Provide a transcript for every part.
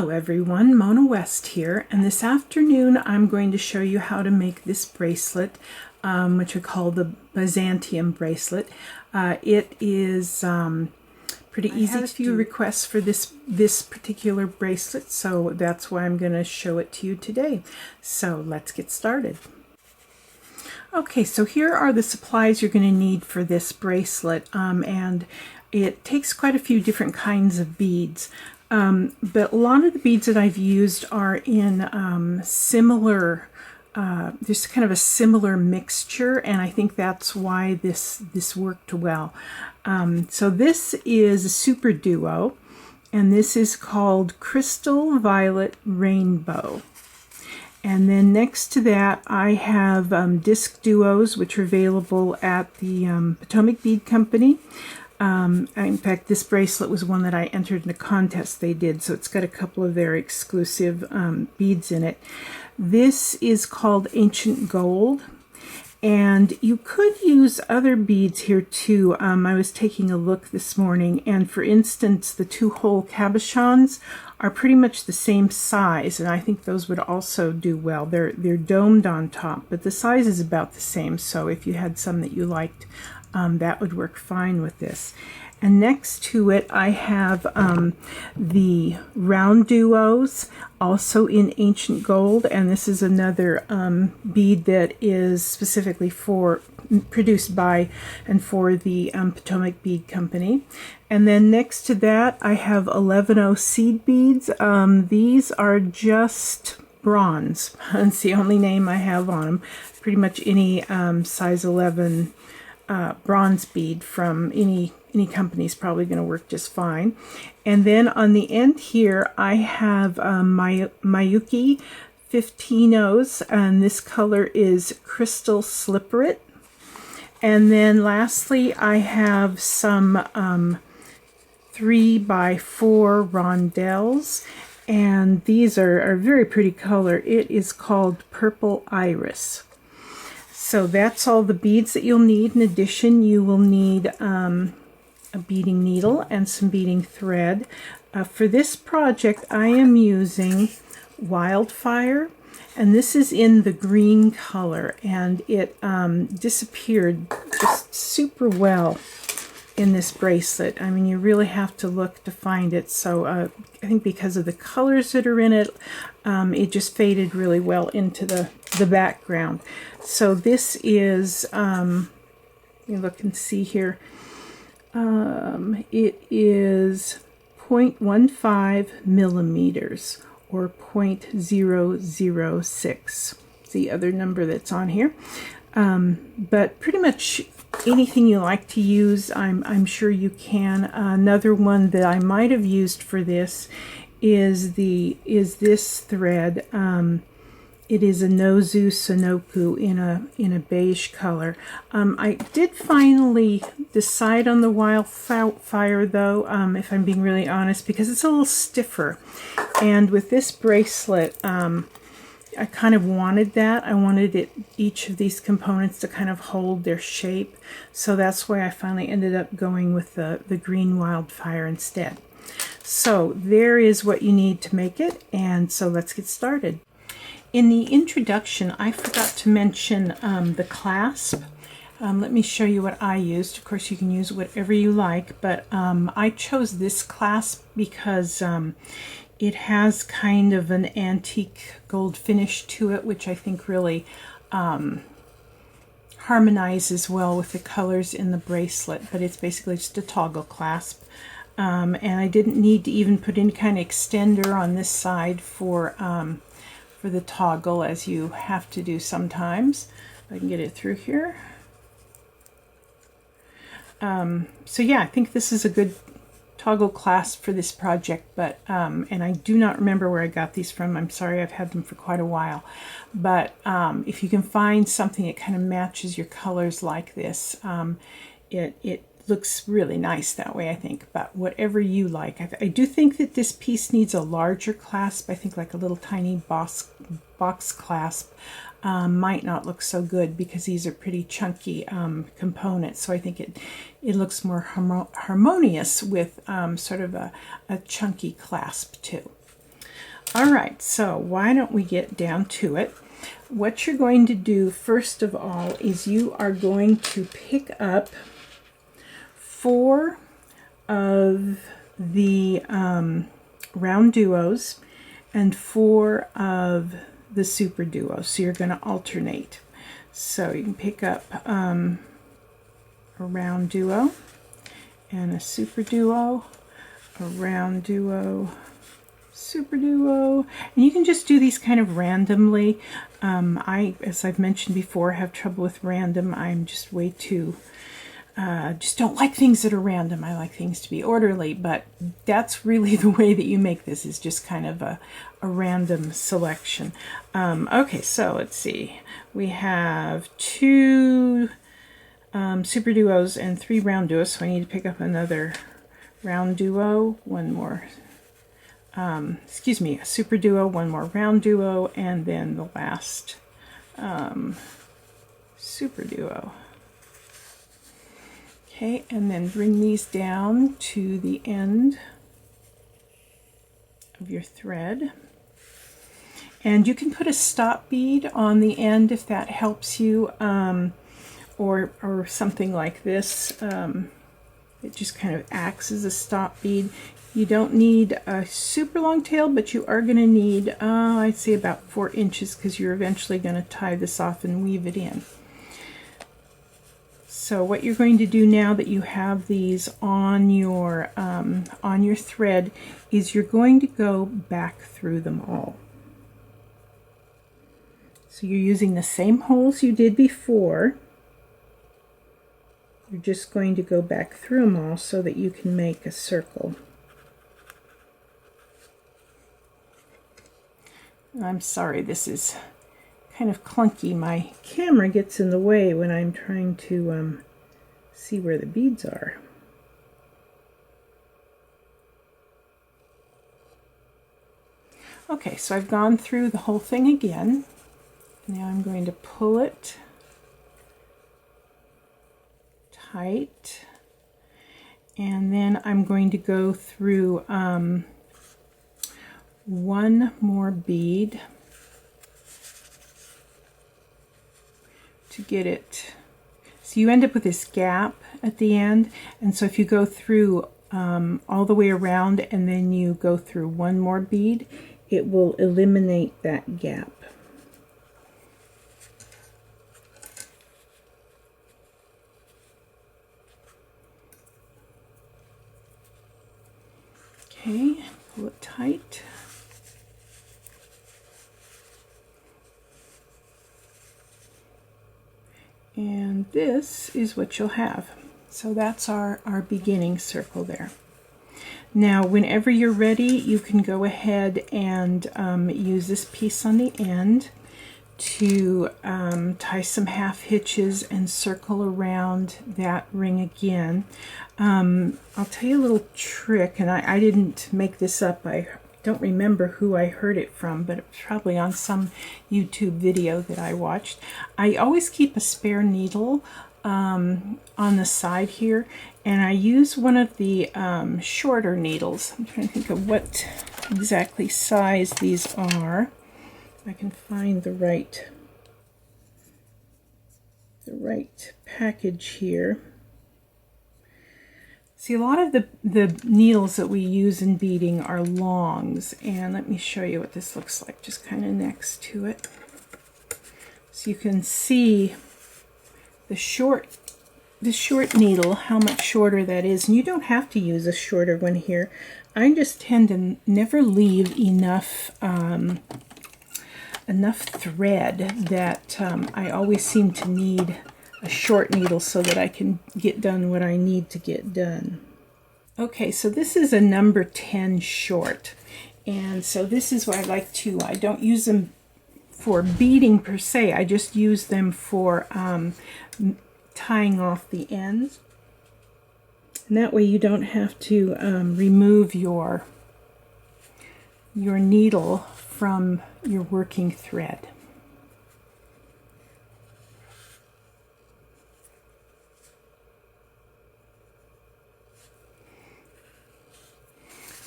Hello everyone, Mona West here, and this afternoon I'm going to show you how to make this bracelet, which I call the Byzantium Bracelet. It is pretty easy. I had a few requests for this particular bracelet, so that's why I'm going to show it to you today. So let's get started. Okay, so here are the supplies you're going to need for this bracelet, and it takes quite a few different kinds of beads. But a lot of the beads that I've used are in similar, there's kind of a similar mixture, and I think that's why this worked well. So this is a super duo, and this is called Crystal Violet Rainbow. And then next to that, I have disc duos, which are available at the Potomac Bead Company. In fact, this bracelet was one that I entered in a contest they did, so it's got a couple of their exclusive beads in it. This is called Ancient Gold, and you could use other beads here too. I was taking a look this morning, and for instance, the two-hole cabochons are pretty much the same size, and I think those would also do well. They're domed on top, but the size is about the same, so if you had some that you liked, that would work fine with this. And next to it, I have the round duos, also in Ancient Gold, and this is another bead that is specifically produced by and for the Potomac Bead Company. And then next to that, I have 11-0 seed beads. These are just bronze. That's the only name I have on them. Pretty much any size 11 bronze bead from any company is probably going to work just fine. And then on the end here, I have Mayuki 15-0s, and this color is Crystal Slipperit. And then lastly, I have some 3x4 rondelles, and these are a very pretty color. It is called Purple Iris. So that's all the beads that you'll need. In addition, you will need a beading needle and some beading thread. For this project, I am using Wildfire, and this is in the green color, and it disappeared just super well in this bracelet. I mean, you really have to look to find it. So I think because of the colors that are in it, it just faded really well into the background. So this is, you look and see here, it is 0.15 millimeters or 0.006. The other number that's on here. But pretty much anything you like to use, I'm sure you can. Another one that I might have used for this is this thread. It is a Nozu Sonoku in a beige color. I did finally decide on the Wildfire though, if I'm being really honest, because it's a little stiffer. And with this bracelet, I kind of wanted that. I wanted each of these components to kind of hold their shape. So that's why I finally ended up going with the green Wildfire instead. So there is what you need to make it, and so let's get started. In the introduction, I forgot to mention the clasp. Let me show you what I used. Of course, you can use whatever you like, but I chose this clasp because it has kind of an antique gold finish to it, which I think really harmonizes well with the colors in the bracelet, but it's basically just a toggle clasp. And I didn't need to even put any kind of extender on this side for the toggle, as you have to do sometimes. If I can get it through here. So yeah, I think this is a good toggle clasp for this project, but and I do not remember where I got these from. I'm sorry, I've had them for quite a while. But if you can find something that kind of matches your colors like this, it looks really nice that way, I think. But whatever you like. I do think that this piece needs a larger clasp. I think like a little tiny box clasp might not look so good because these are pretty chunky components. So I think it looks more harmonious with sort of a chunky clasp too. All right, so why don't we get down to it? What you're going to do first of all is you are going to pick up 4 of the round duos and 4 of the super duos. So you're going to alternate. So you can pick up a round duo and a super duo, a round duo, super duo, and you can just do these kind of randomly. As I've mentioned before, have trouble with random. I'm just way too just don't like things that are random. I like things to be orderly, but that's really the way that you make this, is just kind of a random selection. Okay, so let's see. We have 2 super duos and 3 round duos, so I need to pick up another round duo, one more, excuse me, a super duo, one more round duo, and then the last super duo. Okay, and then bring these down to the end of your thread. And you can put a stop bead on the end if that helps you, or something like this. It just kind of acts as a stop bead. You don't need a super long tail, but you are going to need, I'd say about 4 inches, because you're eventually going to tie this off and weave it in. So what you're going to do now that you have these on your thread is you're going to go back through them all. So you're using the same holes you did before. You're just going to go back through them all so that you can make a circle. I'm sorry, this is kind of clunky. My camera gets in the way when I'm trying to see where the beads are. Okay, so I've gone through the whole thing again. Now I'm going to pull it tight, and then I'm going to go through one more bead to get it. So you end up with this gap at the end, and so if you go through all the way around and then you go through one more bead, it will eliminate that gap. Okay, pull it tight. And this is what you'll have. So that's our beginning circle there. Now, whenever you're ready, you can go ahead and use this piece on the end to tie some half hitches and circle around that ring again. I'll tell you a little trick, and I didn't make this up. I don't remember who I heard it from, but it was probably on some YouTube video that I watched. I always keep a spare needle on the side here, and I use one of the shorter needles. I'm trying to think of what exactly size these are. I can find the right package here. See, a lot of the needles that we use in beading are longs, and let me show you what this looks like just kind of next to it. So you can see the short needle, how much shorter that is, and you don't have to use a shorter one here. I just tend to never leave enough thread that I always seem to need a short needle so that I can get done what I need to get done. Okay, so this is a number 10 short, and so this is what I like to, I don't use them for beading per se, I just use them for tying off the ends, and that way you don't have to remove your needle from your working thread.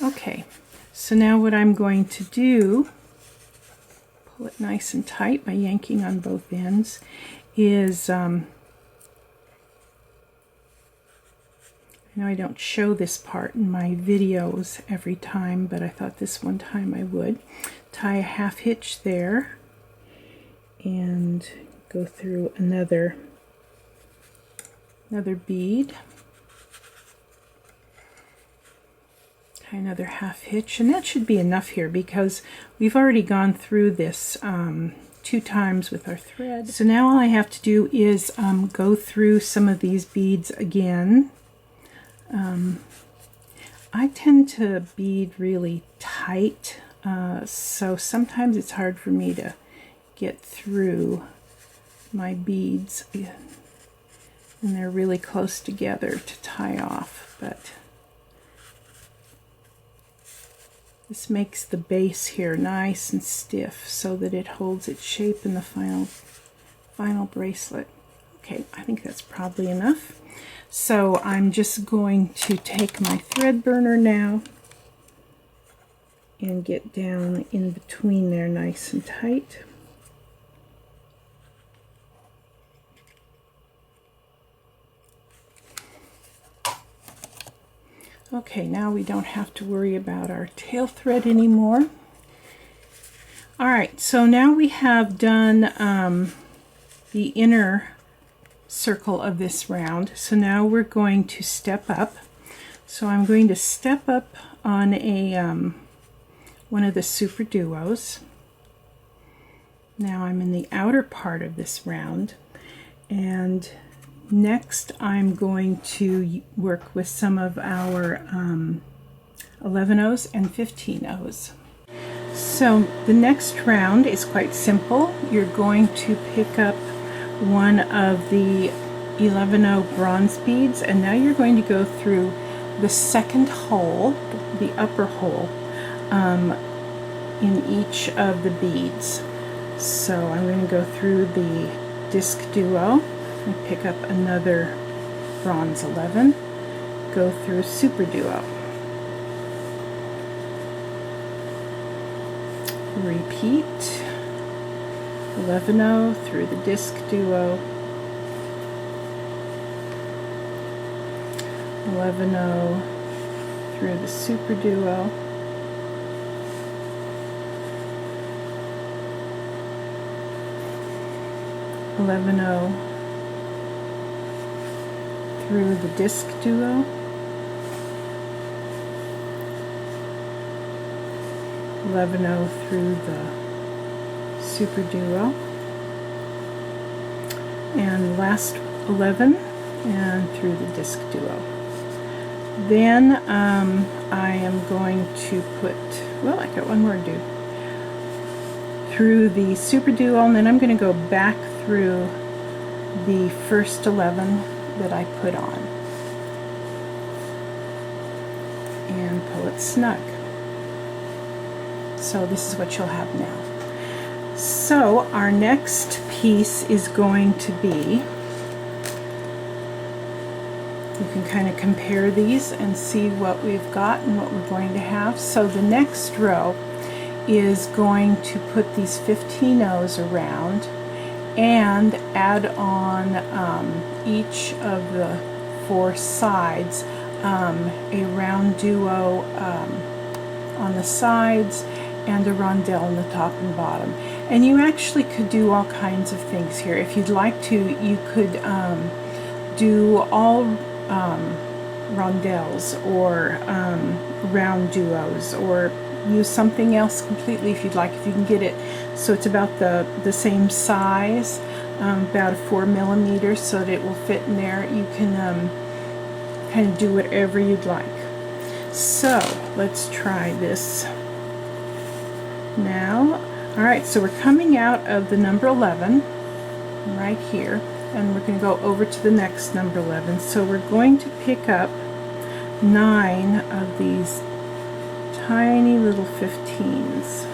Okay, So now what I'm going to do, pull it nice and tight by yanking on both ends, is I know I don't show this part in my videos every time, but I thought this one time I would. Tie a half hitch there and go through another bead. Tie another half hitch, and that should be enough here because we've already gone through this 2 times with our thread. So now all I have to do is go through some of these beads again. I tend to bead really tight, so sometimes it's hard for me to get through my beads, and they're really close together to tie off, but this makes the base here nice and stiff so that it holds its shape in the final bracelet. Okay, I think that's probably enough. So I'm just going to take my thread burner now and get down in between there nice and tight. Okay, now we don't have to worry about our tail thread anymore. Alright, so now we have done the inner circle of this round. So now we're going to step up. So I'm going to step up on a one of the super duos. Now I'm in the outer part of this round, and next I'm going to work with some of our 11-ohs and 15-ohs. So the next round is quite simple. You're going to pick up one of the 11-oh bronze beads, and now you're going to go through the second hole, the upper hole, in each of the beads. So I'm going to go through the disc duo and pick up another bronze 11, go through a super duo, repeat 11-oh through the disc duo, 11-oh through the super duo, through the disc duo, 11-oh through the super duo, and last 11 and through the disc duo. Then I am going to put, well, I got one more to do, through the super duo, and then I'm going to go back through the first 11 that I put on and pull it snug. So this is what you'll have now. So our next piece is going to be, you can kind of compare these and see what we've got and what we're going to have. So the next row is going to put these 15-ohs around and add on each of the 4 sides a round duo on the sides and a rondelle on the top and bottom. And you actually could do all kinds of things here. If you'd like to, you could do all rondelles or round duos, or use something else completely if you'd like, if you can get it so it's about the same size, about a 4mm, so that it will fit in there. You can kind of do whatever you'd like. So let's try this now. Alright, so we're coming out of the number 11 right here, and we're going to go over to the next number 11. So we're going to pick up 9 of these tiny little 15s.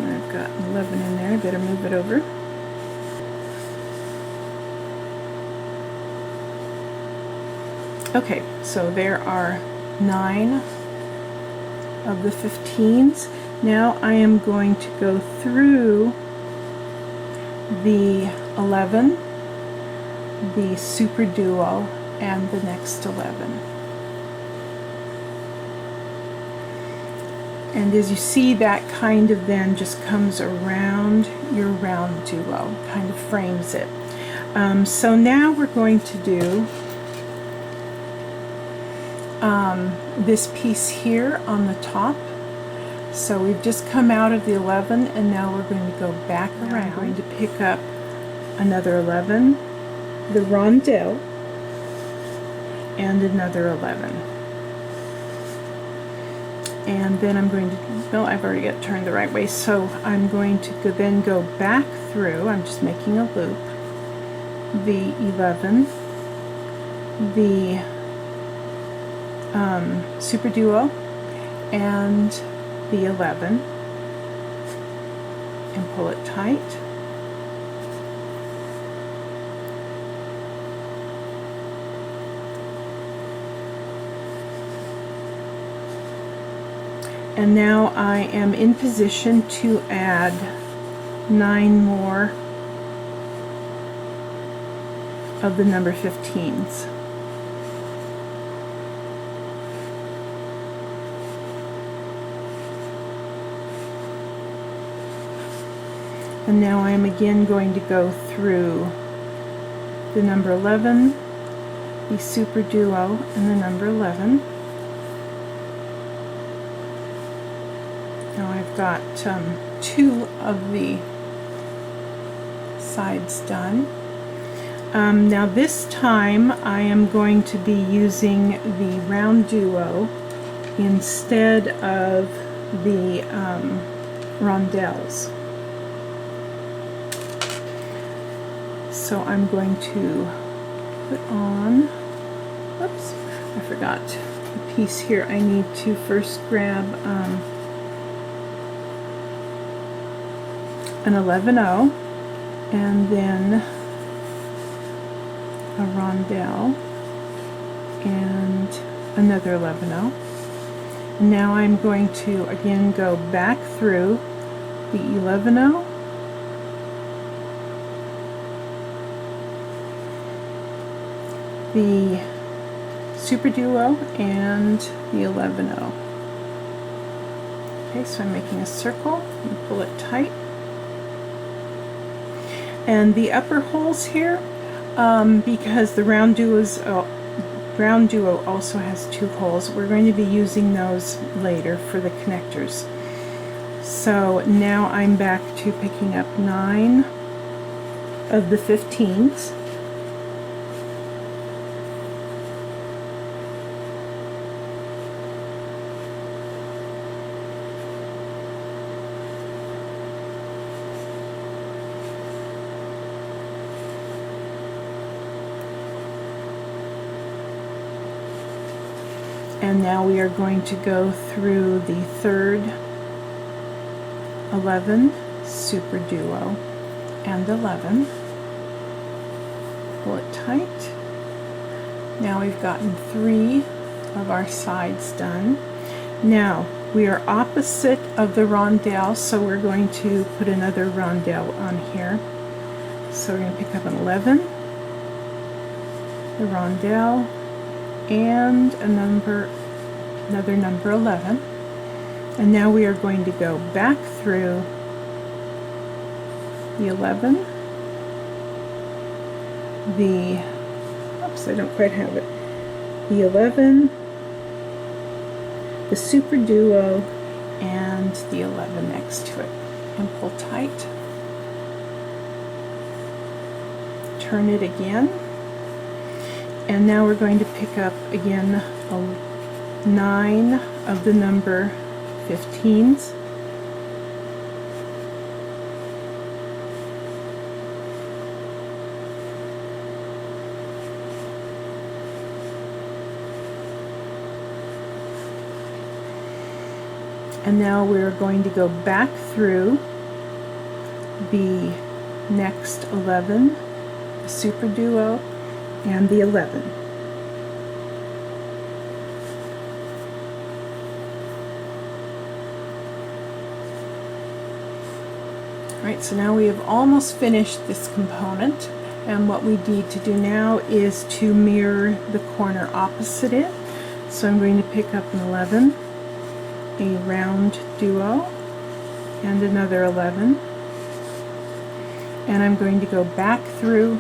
I've got 11 in there, I better move it over. Okay, so there are 9 of the 15s. Now I am going to go through the 11, the super duo, and the next 11. And as you see, that kind of then just comes around your round duo, kind of frames it. So now we're going to do this piece here on the top. So we've just come out of the 11, and now we're going to go back around. I'm going to pick up another 11, the rondelle, and another 11. And then I'm going to, no, I've already got it turned the right way, so I'm going to then go back through, I'm just making a loop, the 11, the super duo, and the 11, and pull it tight. And now I am in position to add 9 more of the number 15s. And now I am again going to go through the number 11, the super duo, and the number 11. Now I've got 2 of the sides done. Now this time I am going to be using the round duo instead of the rondelles. So I'm going to put on, oops, I forgot the piece here. I need to first grab an 11-0 and then a rondelle and another 11-0. And now I'm going to again go back through the 11-0, the super duo, and the 11-0. Okay, so I'm making a circle and pull it tight. And the upper holes here, because the round duo also has 2 holes, we're going to be using those later for the connectors. So now I'm back to picking up 9 of the 15s. And now we are going to go through the third 11, super duo, and 11. Pull it tight. Now we've gotten 3 of our sides done. Now we are opposite of the rondelle, so we're going to put another rondelle on here. So we're going to pick up an 11, the rondelle, and another number 11. And now we are going to go back through the 11, the, oops, I don't quite have it, the 11, the super duo, and the 11 next to it, and pull tight. Turn it again. And now we're going to pick up again 9 of the number 15s. And now we're going to go back through the next 11, the super duo, and the 11. Right, so now we have almost finished this component, and what we need to do now is to mirror the corner opposite it. So I'm going to pick up an 11, a round duo, and another 11, and I'm going to go back through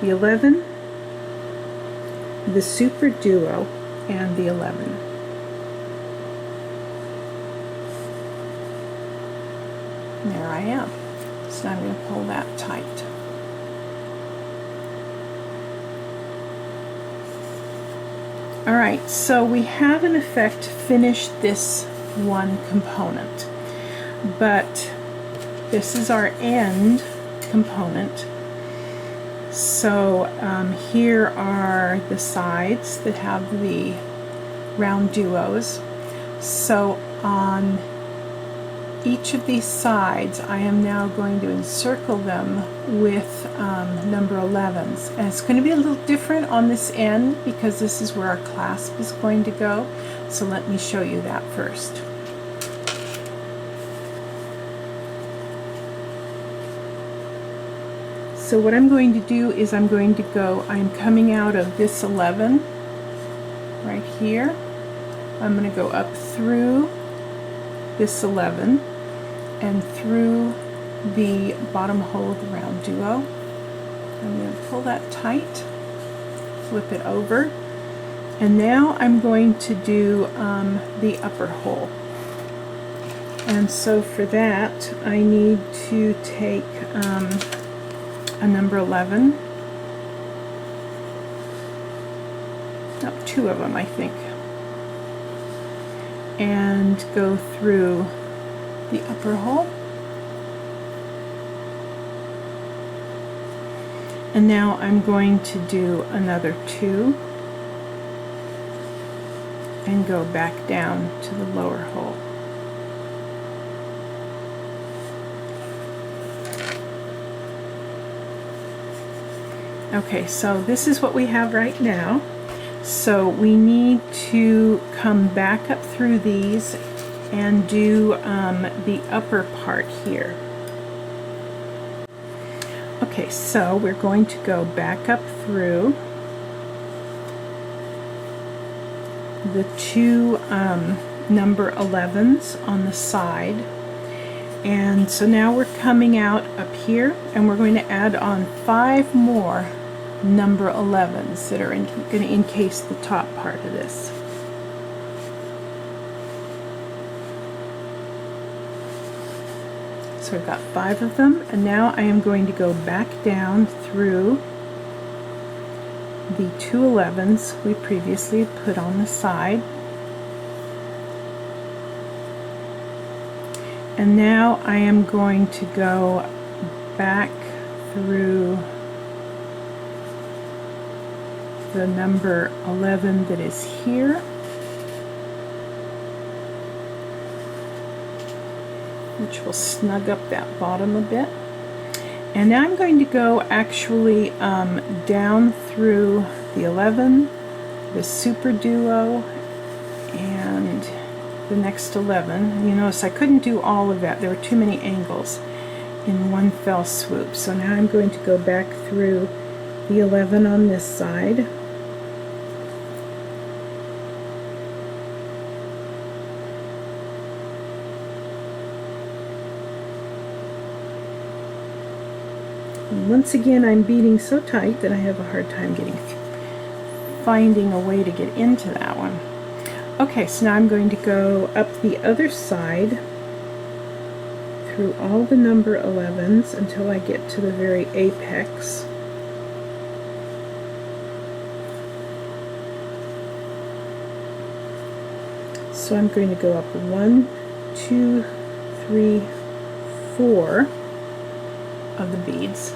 the 11, the super duo, and the 11. And there I am. So I'm going to pull that tight. Alright, so we have in effect finished this one component, but this is our end component. So here are the sides that have the round duos. So on each of these sides I am now going to encircle them with number 11s, and it's going to be a little different on this end because this is where our clasp is going to go. So let me show you that first. So what I'm going to do is I'm coming out of this 11 right here. I'm going to go up through this 11 and through the bottom hole of the round duo. I'm going to pull that tight, flip it over, and now I'm going to do the upper hole. And so for that I need to take a number 11, two of them I think, and go through the upper hole. And now I'm going to do another 2 and go back down to the lower hole. Okay, so this is what we have right now. So we need to come back up through these and do the upper part here. Okay, so we're going to go back up through the 2 number 11s on the side, and so now we're coming out up here and we're going to add on 5 more number 11s that are going to encase the top part of this. So I've got 5 of them, and now I am going to go back down through the 2 11s we previously put on the side. And now I am going to go back through the number 11 that is here, which will snug up that bottom a bit. And now I'm going to go actually down through the 11, the super duo, and the next 11. You notice I couldn't do all of that. There were too many angles in one fell swoop. So now I'm going to go back through the 11 on this side. And once again, I'm beading so tight that I have a hard time finding a way to get into that one. Okay, so now I'm going to go up the other side through all the number 11s until I get to the very apex. So I'm going to go up 1, 2, 3, 4 of the beads.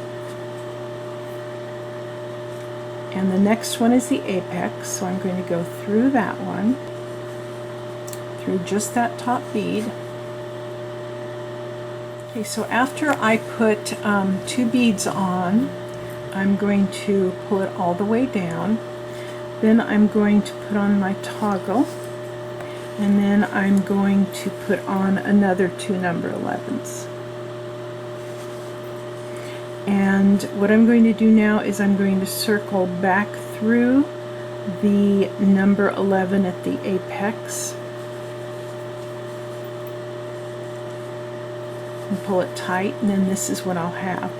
And the next one is the apex, so I'm going to go through that one, through just that top bead. Okay, so after I put 2 beads on, I'm going to pull it all the way down. Then I'm going to put on my toggle, and then I'm going to put on another 2 number 11s. And what I'm going to do now is I'm going to circle back through the number 11 at the apex and pull it tight, and then this is what I'll have.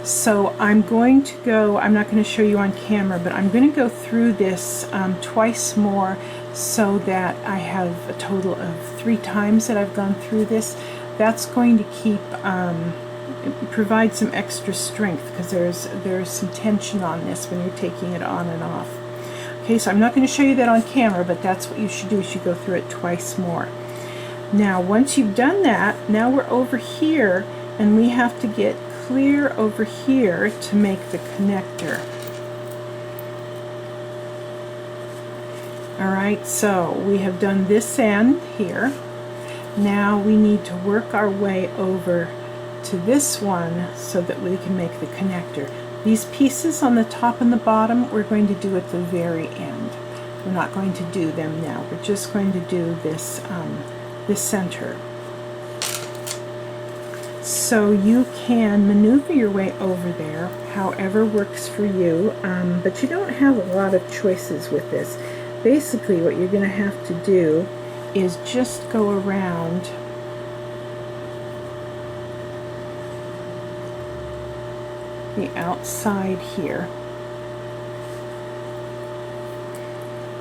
So I'm going to go, I'm not going to show you on camera, but I'm going to go through this twice more so that I have a total of 3 times that I've gone through this. That's going to keep provide some extra strength, because there's some tension on this when you're taking it on and off. Okay, so I'm not going to show you that on camera, but that's what you should do. You should go through it twice more. Now once you've done that, now we're over here and we have to get clear over here to make the connector. Alright, so we have done this end here. Now we need to work our way over to this one so that we can make the connector. These pieces on the top and the bottom we're going to do at the very end. We're not going to do them now. We're just going to do this this center. So you can maneuver your way over there however works for you, but you don't have a lot of choices with this. Basically what you're going to have to do is just go around the outside here,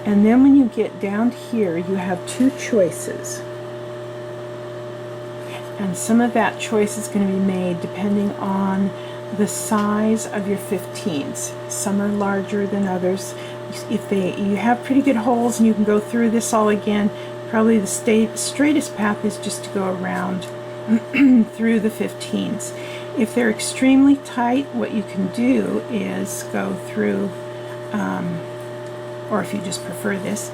and then when you get down here you have 2 choices, and some of that choice is going to be made depending on the size of your 15s. Some are larger than others. If you have pretty good holes and you can go through this all again, probably the straightest path is just to go around through the 15s. If they're extremely tight, what you can do is go through, or if you just prefer this,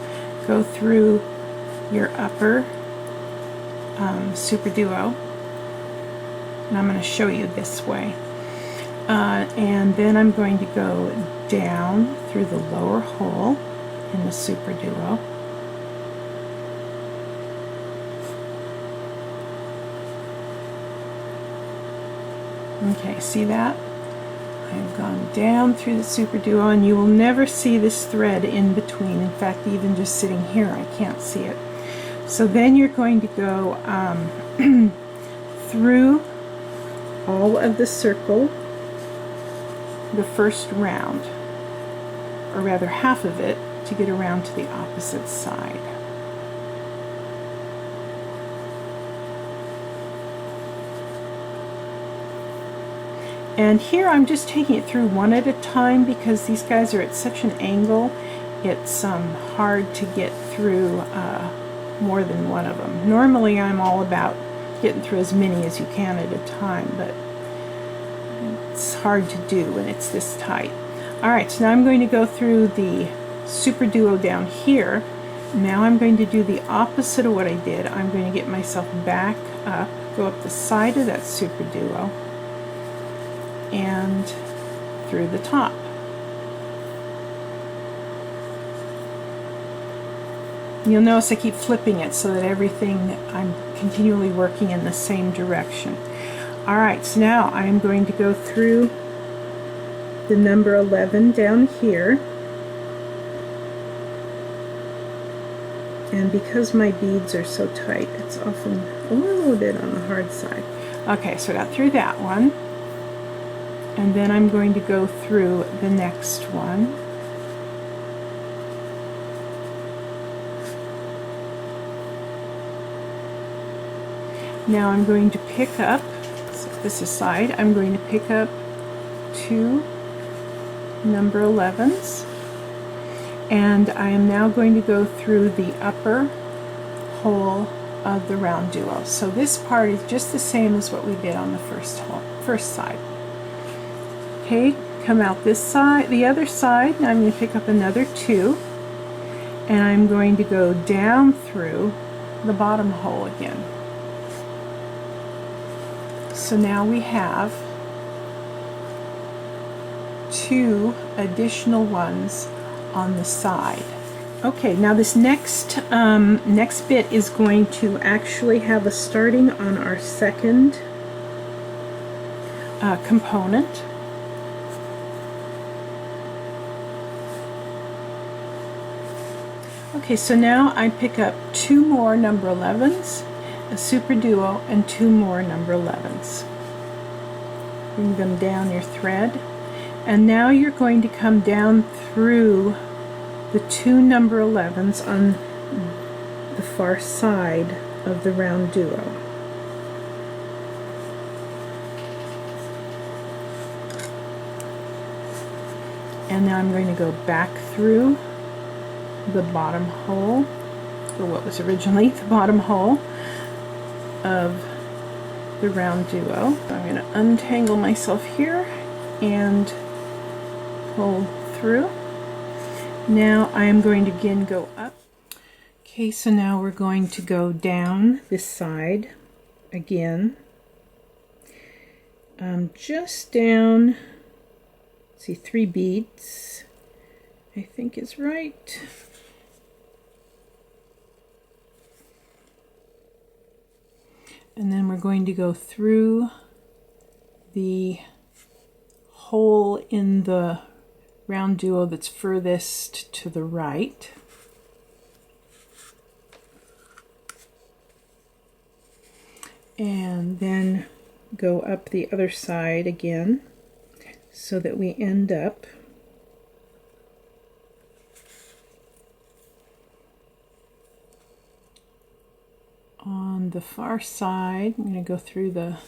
go through your upper super duo, and I'm going to show you this way, and then I'm going to go down through the lower hole in the super duo. Okay, see that? I've gone down through the super duo, and you will never see this thread in between. In fact, even just sitting here I can't see it. So then you're going to go through all of the circle the first round, or rather half of it, to get around to the opposite side. And here I'm just taking it through one at a time because these guys are at such an angle, it's hard to get through more than one of them. Normally I'm all about getting through as many as you can at a time, but it's hard to do when it's this tight. Alright, so now I'm going to go through the super duo down here. Now I'm going to do the opposite of what I did. I'm going to get myself back up, go up the side of that super duo, and through the top. You'll notice I keep flipping it so that everything, I'm continually working in the same direction. Alright, so now I'm going to go through the number 11 down here, and because my beads are so tight, it's often a little bit on the hard side. Okay, so I got through that one, and then I'm going to go through the next one. Now I'm going to pick up, set this aside, I'm going to pick up 2 number 11s, and I am now going to go through the upper hole of the round duo. So this part is just the same as what we did on the first side. Okay, come out this side, the other side. Now I'm going to pick up another 2, and I'm going to go down through the bottom hole again. So now we have 2 additional ones on the side. Okay, now this next bit is going to actually have us starting on our second component. Okay, so now I pick up 2 more number 11s, a super duo, and 2 more number 11s. Bring them down your thread, and now you're going to come down through the 2 number 11s on the far side of the round duo. And now I'm going to go back through the bottom hole, or what was originally the bottom hole of the round duo. I'm going to untangle myself here and pull through. Now I am going to again go up. Okay, so now we're going to go down this side again. Just down, let's see, 3 beads, I think is right. And then we're going to go through the hole in the round duo that's furthest to the right. And then go up the other side again so that we end up on the far side. I'm going to go through the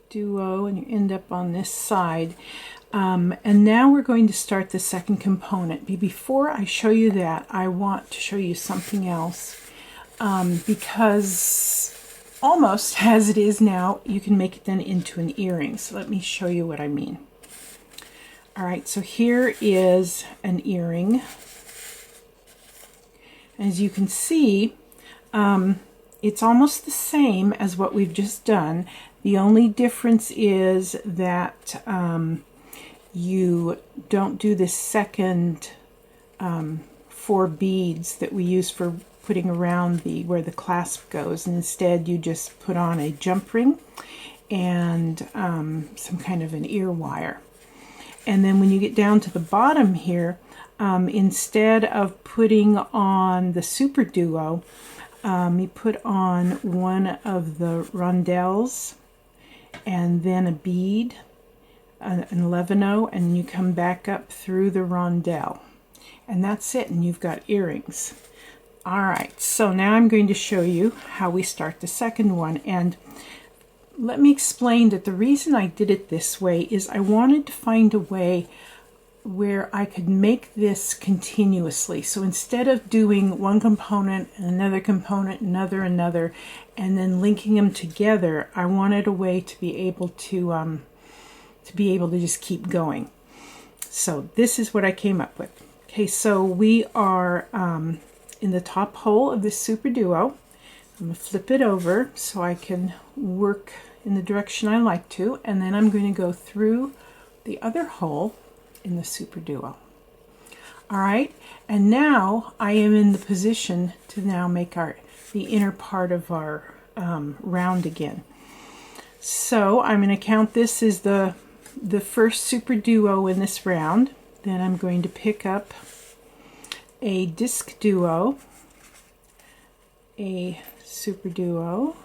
duo, and you end up on this side. And now we're going to start the second component. Before I show you that, I want to show you something else, because almost as it is now, you can make it then into an earring. So let me show you what I mean. All right, so here is an earring. As you can see, it's almost the same as what we've just done. The only difference is that you don't do the second 4 beads that we use for putting around where the clasp goes, and instead you just put on a jump ring and some kind of an ear wire. And then when you get down to the bottom here, instead of putting on the super duo, you put on one of the rondelles and then a bead, an 11-0, and you come back up through the rondelle. And that's it, and you've got earrings. All right, so now I'm going to show you how we start the second one. And let me explain that the reason I did it this way is I wanted to find a way where I could make this continuously. So instead of doing one component, another component, another, and then linking them together, I wanted a way to be able to just keep going. So this is what I came up with. Okay, so we are in the top hole of this super duo. I'm going to flip it over so I can work in the direction I like to, and then I'm going to go through the other hole in the super duo. All right, and now I am in the position to now make the inner part of our round again. So I'm going to count this as the first super duo in this round. Then I'm going to pick up a disc duo, a super duo,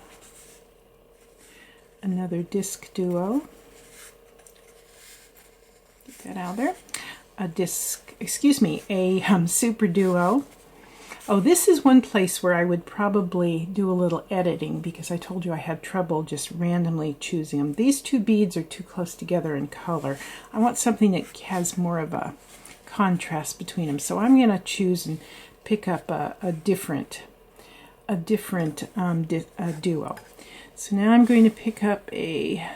another disc duo, get that out there, a super duo. Oh, this is one place where I would probably do a little editing, because I told you I had trouble just randomly choosing them. These 2 beads are too close together in color. I want something that has more of a contrast between them. So I'm going to choose and pick up a different duo. So now I'm going to pick up a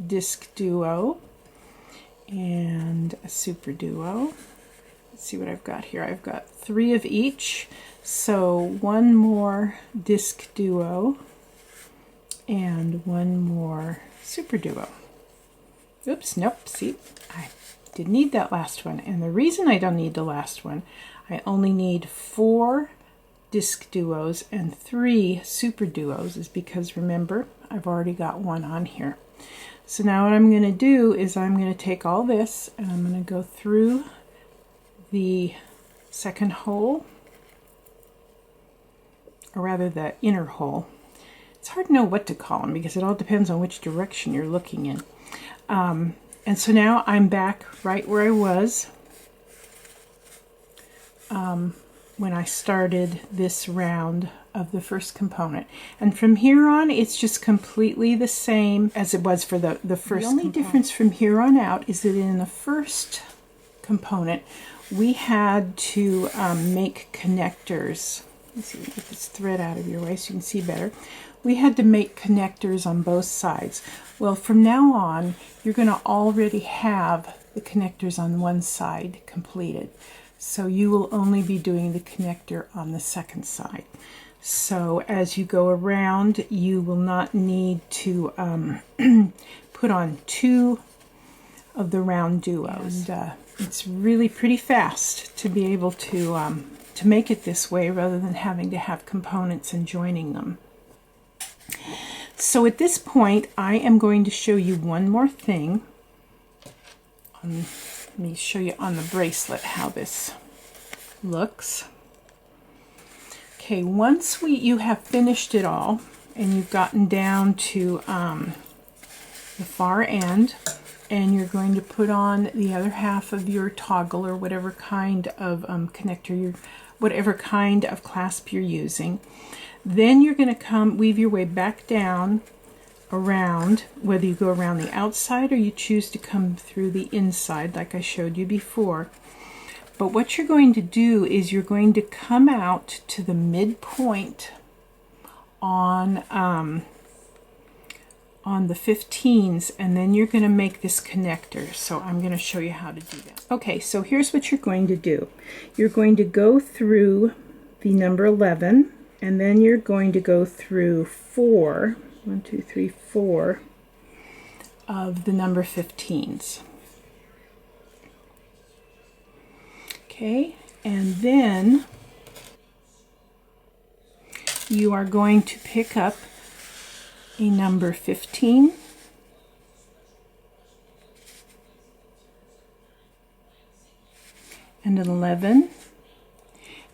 disc duo and a super duo. Let's see what I've got here. I've got 3 of each. So 1 more disc duo and 1 more super duo. Oops, nope, see, I didn't need that last one. And the reason I don't need the last one, I only need 4 disc duos and 3 super duos, is because, remember, I've already got 1 on here. So now what I'm going to do is I'm going to take all this and I'm going to go through the second hole, or rather the inner hole. It's hard to know what to call them because it all depends on which direction you're looking in. And so now I'm back right where I was when I started this round of the first component. And from here on, it's just completely the same as it was for the first. The only difference from here on out is that in the first component, we had to make connectors. Let's see, get this thread out of your way so you can see better. We had to make connectors on both sides. Well, from now on, you're going to already have the connectors on one side completed. So you will only be doing the connector on the second side. So as you go around, you will not need to put on two of the round duos. And it's really pretty fast to be able to make it this way rather than having to have components and joining them. So at this point, I am going to show you one more thing. Let me show you on the bracelet how this looks. Okay, once you have finished it all and you've gotten down to the far end, and you're going to put on the other half of your toggle or whatever kind of connector, whatever kind of clasp you're using, then you're going to weave your way back down around, whether you go around the outside or you choose to come through the inside like I showed you before. But what you're going to do is you're going to come out to the midpoint on the 15s, and then you're going to make this connector. So I'm going to show you how to do that. Okay, so here's what you're going to do. You're going to go through the number 11, and then you're going to go through 4 of the number 15s. Okay, and then you are going to pick up a number 15 and an 11,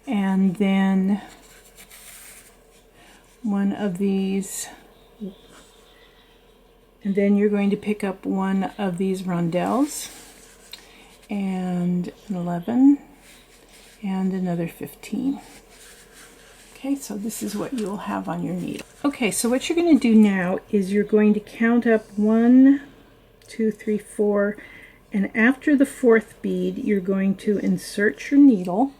and then one of these, and then you're going to pick up one of these rondelles and an 11 and another 15. Okay, so this is what you'll have on your needle. Okay, so what you're going to do now is you're going to count up 1, 2, 3, 4, and after the 4th bead, you're going to insert your needle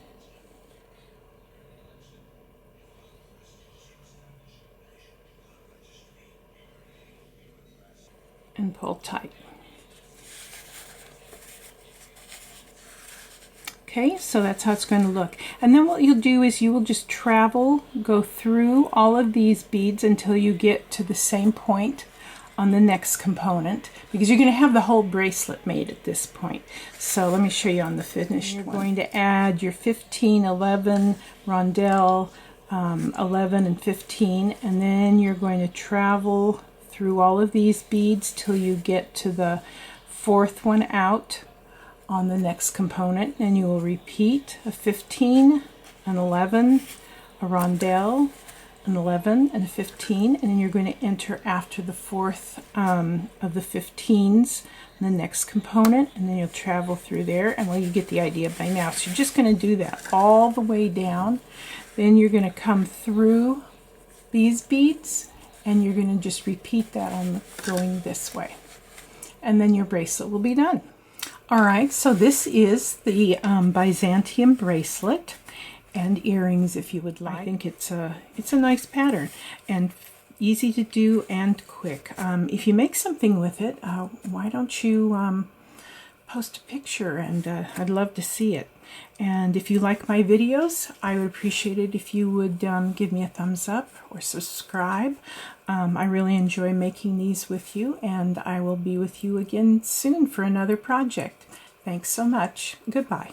and pull tight. Okay, so that's how it's going to look. And then what you'll do is you will just go through all of these beads until you get to the same point on the next component, because you're going to have the whole bracelet made at this point. So let me show you on the finished one. You're going to add your 15, 11, rondelle, 11 and 15, and then you're going to travel through all of these beads till you get to the 4th one out on the next component, and you will repeat a 15, an 11, a rondelle, an 11, and a 15, and then you're going to enter after the 4th of the 15s in the next component, and then you'll travel through there, and well, you get the idea by now. So you're just going to do that all the way down. Then you're going to come through these beads, and you're going to just repeat that on going this way, and then your bracelet will be done. All right, so this is the Byzantium bracelet and earrings, if you would like. I think it's a nice pattern and easy to do and quick. If you make something with it, why don't you post a picture, and I'd love to see it. And if you like my videos, I would appreciate it if you would give me a thumbs up or subscribe. I really enjoy making these with you, and I will be with you again soon for another project. Thanks so much. Goodbye.